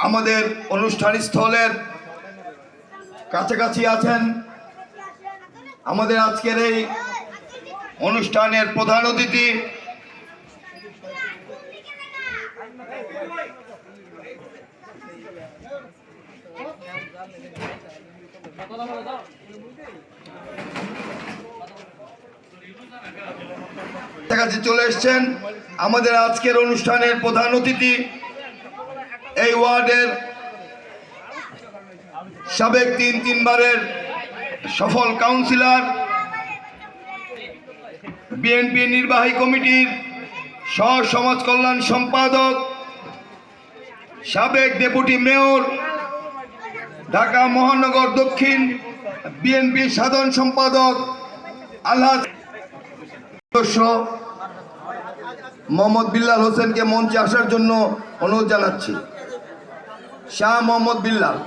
আমাদের অনুষ্ঠান স্থলের কাছাকাছি আছেন আমাদের আজকের এই অনুষ্ঠানের প্রধান অতিথি কাছাকাছি চলে এসেছেন আমাদের আজকের অনুষ্ঠানের প্রধান অতিথি এই ওয়ার্ডের সাবেক তিনবারের সফল কাউন্সিলর, বিএনপি নির্বাহী কমিটির সহ সমাজ কল্যাণ সম্পাদক, সাবেক ডেপুটি মেয়র, ঢাকা মহানগর দক্ষিণ বিএনপি সাধারণ সম্পাদক আলহাজ সদস্য মোহাম্মদ বিল্লাল হোসেনকে মঞ্চে আসার জন্য অনুরোধ জানাচ্ছি। শাহ মোহাম্মদ বিল্লাল।